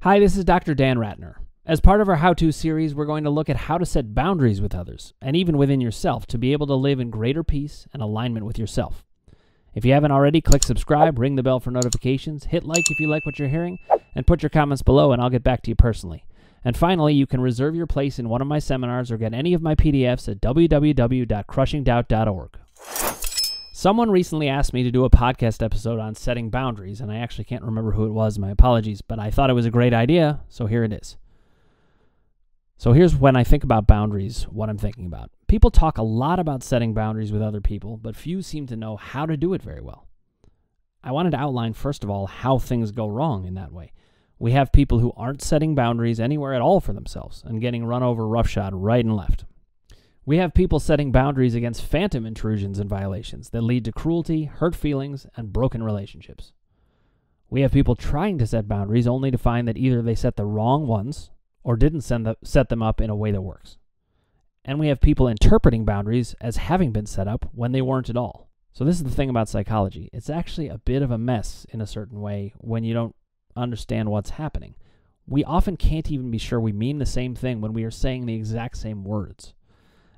Hi, this is Dr. Dan Ratner. As part of our how-to series, we're going to look at how to set boundaries with others, and even within yourself, to be able to live in greater peace and alignment with yourself. If you haven't already, click subscribe, ring the bell for notifications, hit like if you like what you're hearing, and put your comments below and I'll get back to you personally. And finally, you can reserve your place in one of my seminars or get any of my PDFs at www.crushingdoubt.org. Someone recently asked me to do a podcast episode on setting boundaries, and I actually can't remember who it was, my apologies, but I thought it was a great idea, so here it is. So here's when I think about boundaries, what I'm thinking about. People talk a lot about setting boundaries with other people, but few seem to know how to do it very well. I wanted to outline, first of all, how things go wrong in that way. We have people who aren't setting boundaries anywhere at all for themselves and getting run over roughshod right and left. We have people setting boundaries against phantom intrusions and violations that lead to cruelty, hurt feelings, and broken relationships. We have people trying to set boundaries only to find that either they set the wrong ones or didn't set them up in a way that works. And we have people interpreting boundaries as having been set up when they weren't at all. So this is the thing about psychology. It's actually a bit of a mess in a certain way when you don't understand what's happening. We often can't even be sure we mean the same thing when we are saying the exact same words.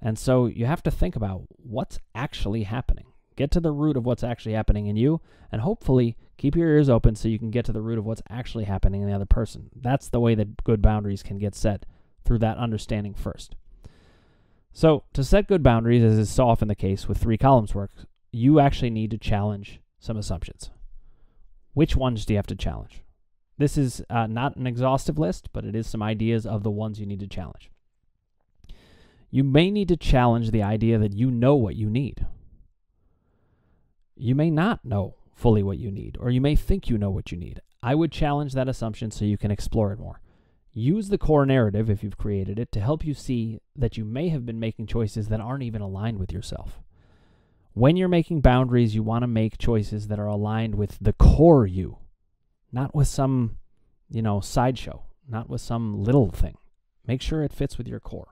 And so you have to think about what's actually happening. Get to the root of what's actually happening in you, and hopefully keep your ears open so you can get to the root of what's actually happening in the other person. That's the way that good boundaries can get set, through that understanding first. So to set good boundaries, as is so often the case with 3 columns work, you actually need to challenge some assumptions. Which ones do you have to challenge? This is not an exhaustive list, but it is some ideas of the ones you need to challenge. You may need to challenge the idea that you know what you need. You may not know fully what you need, or you may think you know what you need. I would challenge that assumption so you can explore it more. Use the core narrative, if you've created it, to help you see that you may have been making choices that aren't even aligned with yourself. When you're making boundaries, you want to make choices that are aligned with the core you, not with some, sideshow, not with some little thing. Make sure it fits with your core.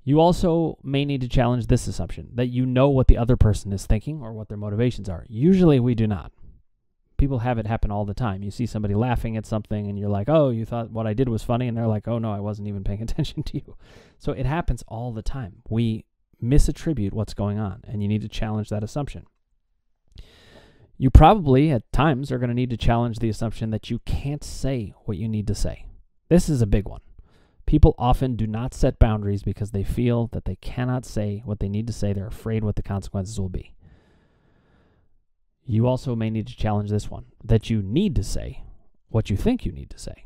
You also may need to challenge this assumption, that you know what the other person is thinking or what their motivations are. Usually we do not. People have it happen all the time. You see somebody laughing at something and you're like, oh, you thought what I did was funny? And they're like, oh no, I wasn't even paying attention to you. So it happens all the time. We misattribute what's going on, and you need to challenge that assumption. You probably at times are going to need to challenge the assumption that you can't say what you need to say. This is a big one. People often do not set boundaries because they feel that they cannot say what they need to say. They're afraid what the consequences will be. You also may need to challenge this one, that you need to say what you think you need to say.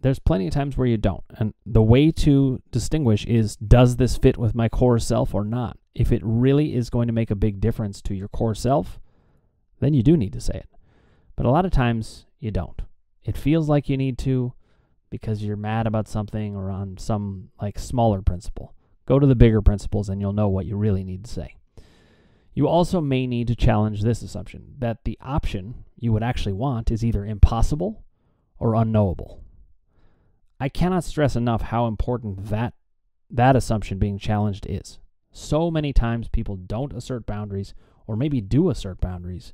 There's plenty of times where you don't. And the way to distinguish is, does this fit with my core self or not? If it really is going to make a big difference to your core self, then you do need to say it. But a lot of times you don't. It feels like you need to, because you're mad about something or on some smaller principle. Go to the bigger principles and you'll know what you really need to say. You also may need to challenge this assumption, that the option you would actually want is either impossible or unknowable. I cannot stress enough how important that assumption being challenged is. So many times people don't assert boundaries, or maybe do assert boundaries,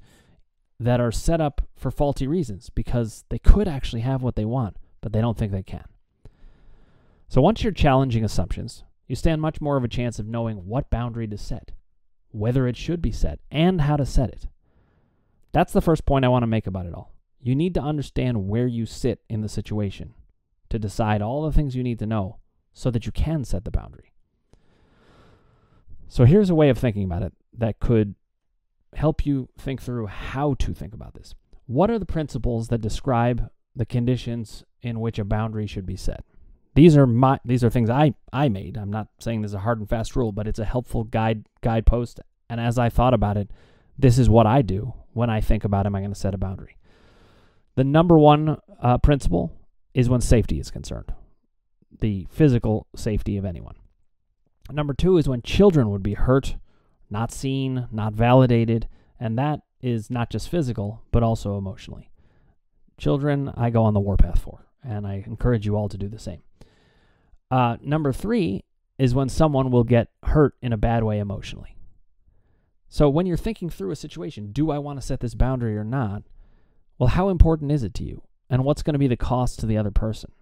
that are set up for faulty reasons because they could actually have what they want, but they don't think they can. So once you're challenging assumptions, you stand much more of a chance of knowing what boundary to set, whether it should be set, and how to set it. That's the first point I want to make about it all. You need to understand where you sit in the situation to decide all the things you need to know so that you can set the boundary. So here's a way of thinking about it that could help you think through how to think about this. What are the principles that describe the conditions in which a boundary should be set? These are things I made. I'm not saying there's a hard and fast rule, but it's a helpful guidepost. And as I thought about it, this is what I do when I think about, am I going to set a boundary? The number one principle is when safety is concerned, the physical safety of anyone. Number 2 is when children would be hurt, not seen, not validated, and that is not just physical, but also emotionally. Children, I go on the warpath for, and I encourage you all to do the same. Number 3 is when someone will get hurt in a bad way emotionally. So when you're thinking through a situation, do I want to set this boundary or not? Well, how important is it to you? and what's going to be the cost to the other person?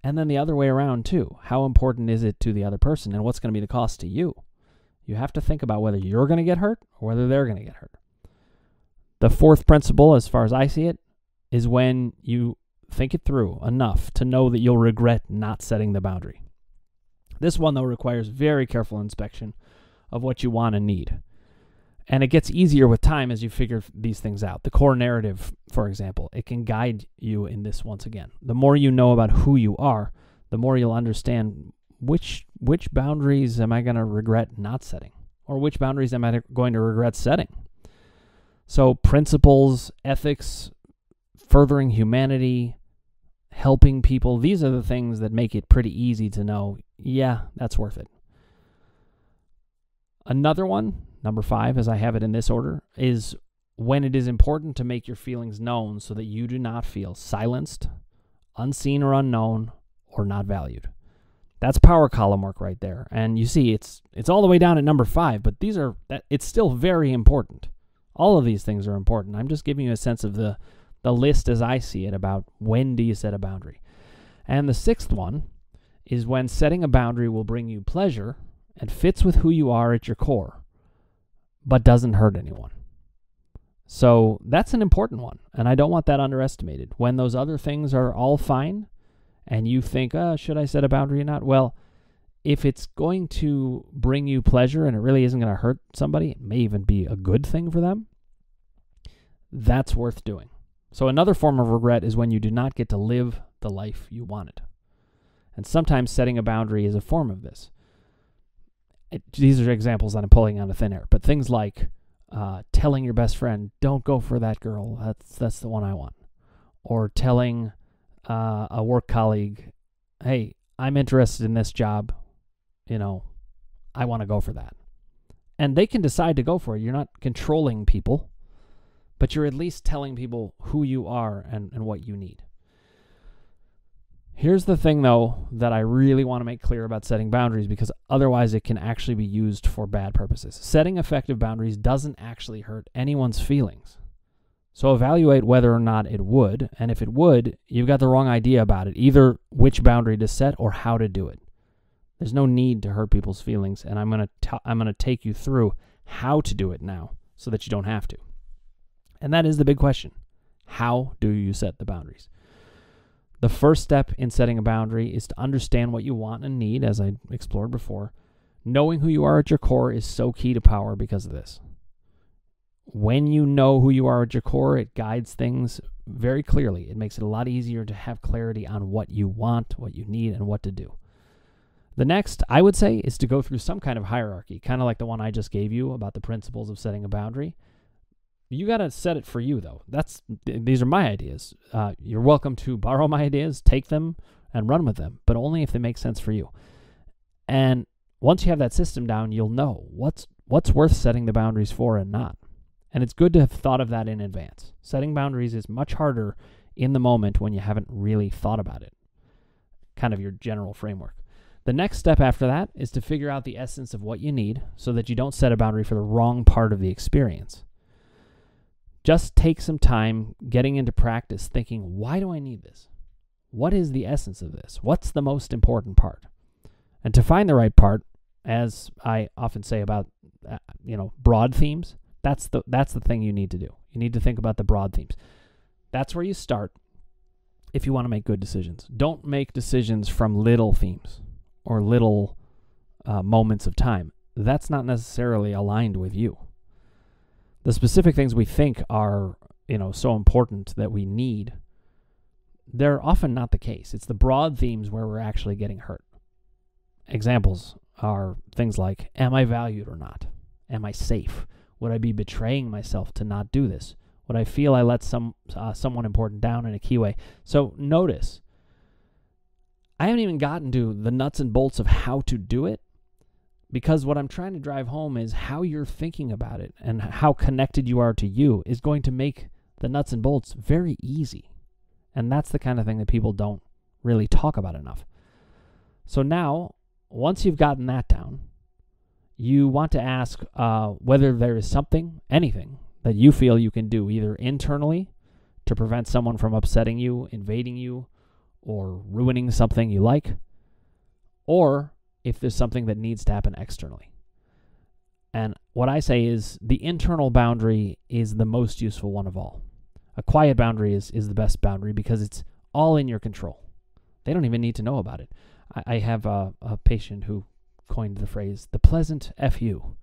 And then the other way around too. How important is it to the other person, and what's going to be the cost to you? You have to think about whether you're going to get hurt or whether they're going to get hurt. The fourth principle, as far as I see it, is when you think it through enough to know that you'll regret not setting the boundary. This one, though, requires very careful inspection of what you want and need. And it gets easier with time as you figure these things out. The core narrative, for example, it can guide you in this once again. The more you know about who you are, the more you'll understand which boundaries am I going to regret not setting, or which boundaries am I going to regret setting. So principles, ethics, furthering humanity, helping people, these are the things that make it pretty easy to know, yeah, that's worth it. Another one, number 5, as I have it in this order, is when it is important to make your feelings known so that you do not feel silenced, unseen or unknown, or not valued. That's power column work right there. And you see, it's all the way down at number 5, but it's still very important. All of these things are important. I'm just giving you a sense of the list as I see it about when do you set a boundary. And the 6th one is when setting a boundary will bring you pleasure and fits with who you are at your core, but doesn't hurt anyone. So that's an important one, and I don't want that underestimated. When those other things are all fine, and you think, should I set a boundary or not? Well, if it's going to bring you pleasure and it really isn't going to hurt somebody, it may even be a good thing for them, that's worth doing. So another form of regret is when you do not get to live the life you wanted. And sometimes setting a boundary is a form of this. These are examples that I'm pulling out of thin air, but things like telling your best friend, don't go for that girl, that's the one I want. Or telling a work colleague, hey, I'm interested in this job, I want to go for that. And they can decide to go for it. You're not controlling people, but you're at least telling people who you are and what you need. Here's the thing, though, that I really want to make clear about setting boundaries, because otherwise it can actually be used for bad purposes. Setting effective boundaries doesn't actually hurt anyone's feelings. So evaluate whether or not it would, and if it would, you've got the wrong idea about it, either which boundary to set or how to do it. There's no need to hurt people's feelings, and I'm going to take you through how to do it now so that you don't have to. And that is the big question. How do you set the boundaries? The first step in setting a boundary is to understand what you want and need, as I explored before. Knowing who you are at your core is so key to power because of this. When you know who you are at your core, it guides things very clearly. It makes it a lot easier to have clarity on what you want, what you need, and what to do. The next, I would say, is to go through some kind of hierarchy, kind of like the one I just gave you about the principles of setting a boundary. You got to set it for you, though. These are my ideas. You're welcome to borrow my ideas, take them, and run with them, but only if they make sense for you. And once you have that system down, you'll know what's worth setting the boundaries for and not. And it's good to have thought of that in advance. Setting boundaries is much harder in the moment when you haven't really thought about it. Kind of your general framework. The next step after that is to figure out the essence of what you need so that you don't set a boundary for the wrong part of the experience. Just take some time getting into practice thinking, why do I need this? What is the essence of this? What's the most important part? And to find the right part, as I often say about broad themes, that's the thing you need to do. You need to think about the broad themes. That's where you start if you want to make good decisions. Don't make decisions from little themes or little moments of time. That's not necessarily aligned with you. The specific things we think are, so important that we need, they're often not the case. It's the broad themes where we're actually getting hurt. Examples are things like, am I valued or not? Am I safe? Would I be betraying myself to not do this? Would I feel I let someone important down in a key way? So notice, I haven't even gotten to the nuts and bolts of how to do it, because what I'm trying to drive home is how you're thinking about it and how connected you are to you is going to make the nuts and bolts very easy. And that's the kind of thing that people don't really talk about enough. So now, once you've gotten that down, you want to ask whether there is anything that you feel you can do either internally to prevent someone from upsetting you, invading you, or ruining something you like, or if there's something that needs to happen externally. And what I say is the internal boundary is the most useful one of all. A quiet boundary is the best boundary because it's all in your control. They don't even need to know about it. I have a patient who coined the phrase, the pleasant FU.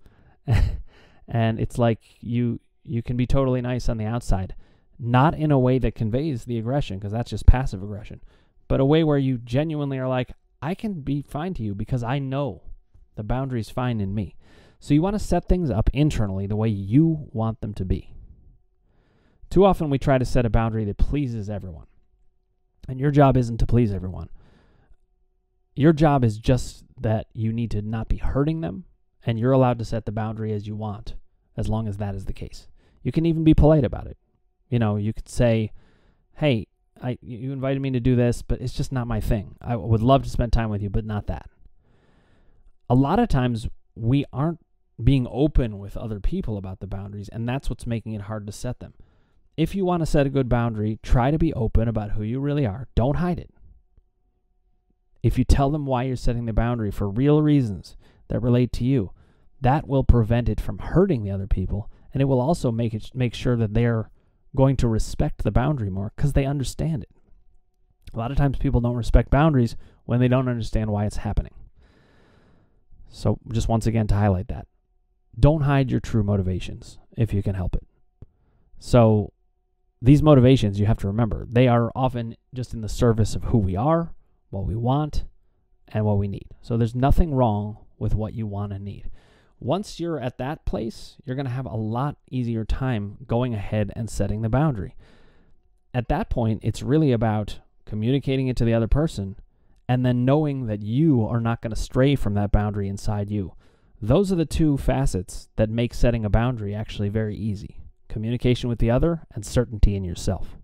And it's like you can be totally nice on the outside, not in a way that conveys the aggression, because that's just passive aggression, but a way where you genuinely are like, I can be fine to you because I know the boundary's fine in me. So you want to set things up internally the way you want them to be. Too often we try to set a boundary that pleases everyone. And your job isn't to please everyone. Your job is just that you need to not be hurting them, and you're allowed to set the boundary as you want, as long as that is the case. You can even be polite about it. You could say, hey, you invited me to do this, but it's just not my thing. I would love to spend time with you, but not that. A lot of times we aren't being open with other people about the boundaries, and that's what's making it hard to set them. If you want to set a good boundary, try to be open about who you really are. Don't hide it. If you tell them why you're setting the boundary for real reasons that relate to you, that will prevent it from hurting the other people, and it will also make sure that they're going to respect the boundary more because they understand it. A lot of times people don't respect boundaries when they don't understand why it's happening. So just once again to highlight that. Don't hide your true motivations if you can help it. So these motivations, you have to remember, they are often just in the service of who we are, what we want, and what we need. So there's nothing wrong with what you want and need. Once you're at that place, you're going to have a lot easier time going ahead and setting the boundary. At that point, it's really about communicating it to the other person and then knowing that you are not going to stray from that boundary inside you. Those are the two facets that make setting a boundary actually very easy. Communication with the other and certainty in yourself.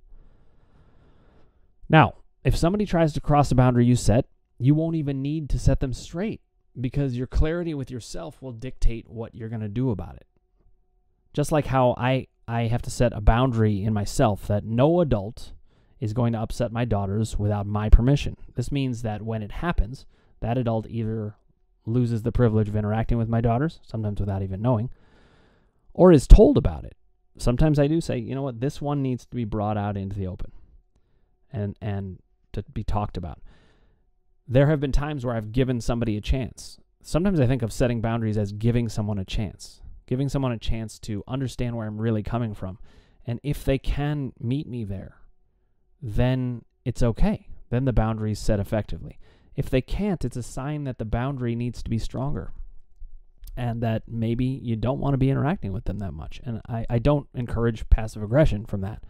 Now, if somebody tries to cross a boundary you set, you won't even need to set them straight because your clarity with yourself will dictate what you're going to do about it. Just like how I have to set a boundary in myself that no adult is going to upset my daughters without my permission. This means that when it happens, that adult either loses the privilege of interacting with my daughters, sometimes without even knowing, or is told about it. Sometimes I do say, you know what, this one needs to be brought out into the open and to be talked about. There have been times where I've given somebody a chance. Sometimes I think of setting boundaries as giving someone a chance to understand where I'm really coming from. And if they can meet me there, then it's okay. Then the boundary is set effectively. If they can't, it's a sign that the boundary needs to be stronger and that maybe you don't want to be interacting with them that much. And I don't encourage passive aggression from that.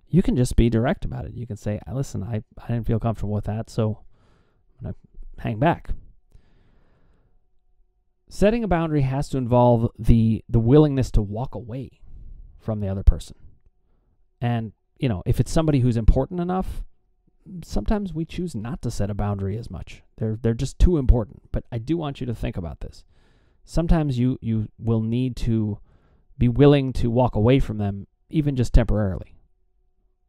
You can just be direct about it. You can say, listen, I didn't feel comfortable with that, so I'm going to hang back. Setting a boundary has to involve the willingness to walk away from the other person. And, if it's somebody who's important enough, sometimes we choose not to set a boundary as much. They're just too important. But I do want you to think about this. Sometimes you will need to be willing to walk away from them, even just temporarily.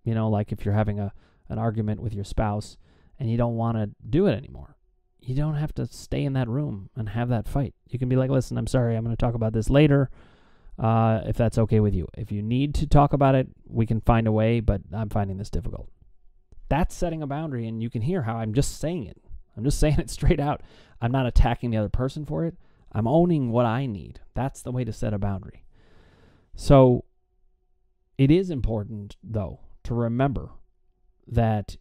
Like if you're having an argument with your spouse and you don't want to do it anymore. You don't have to stay in that room and have that fight. You can be like, listen, I'm sorry, I'm going to talk about this later, if that's okay with you. If you need to talk about it, we can find a way, but I'm finding this difficult. That's setting a boundary, and you can hear how I'm just saying it. I'm just saying it straight out. I'm not attacking the other person for it. I'm owning what I need. That's the way to set a boundary. So it is important, though, to remember that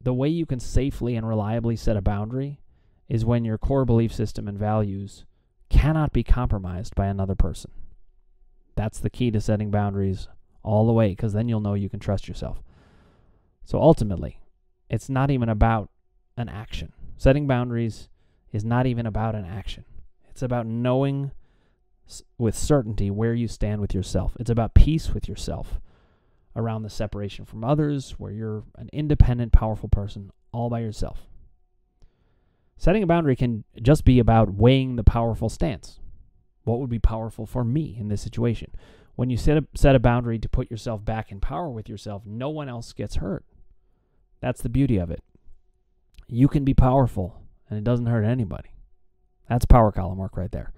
the way you can safely and reliably set a boundary is when your core belief system and values cannot be compromised by another person. That's the key to setting boundaries all the way, because then you'll know you can trust yourself. So ultimately, it's not even about an action. Setting boundaries is not even about an action. It's about knowing with certainty where you stand with yourself. It's about peace with yourself around the separation from others, where you're an independent, powerful person all by yourself. Setting a boundary can just be about weighing the powerful stance. What would be powerful for me in this situation? When you set a boundary to put yourself back in power with yourself, no one else gets hurt. That's the beauty of it. You can be powerful, and it doesn't hurt anybody. That's power column work right there.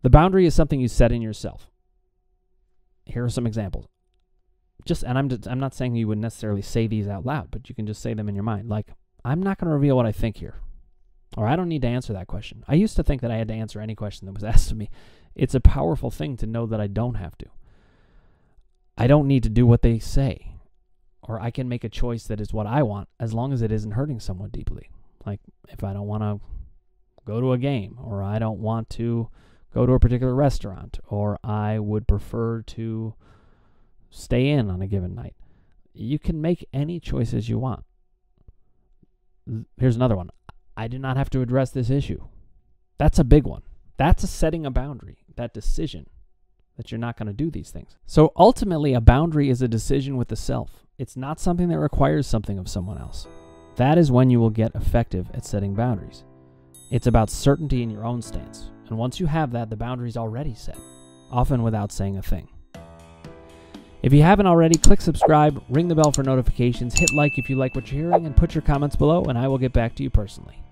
The boundary is something you set in yourself. Here are some examples. I'm not saying you would necessarily say these out loud, but you can just say them in your mind. Like, I'm not going to reveal what I think here. Or I don't need to answer that question. I used to think that I had to answer any question that was asked of me. It's a powerful thing to know that I don't have to. I don't need to do what they say. Or I can make a choice that is what I want as long as it isn't hurting someone deeply. Like if I don't want to go to a game, or I don't want to go to a particular restaurant, or I would prefer to stay in on a given night. You can make any choices you want. Here's another one. I do not have to address this issue. That's a big one. That's setting a boundary, that decision that you're not going to do these things. So ultimately, a boundary is a decision with the self. It's not something that requires something of someone else. That is when you will get effective at setting boundaries. It's about certainty in your own stance. And once you have that, the boundary's already set, often without saying a thing. If you haven't already, click subscribe, ring the bell for notifications, hit like if you like what you're hearing, and put your comments below, and I will get back to you personally.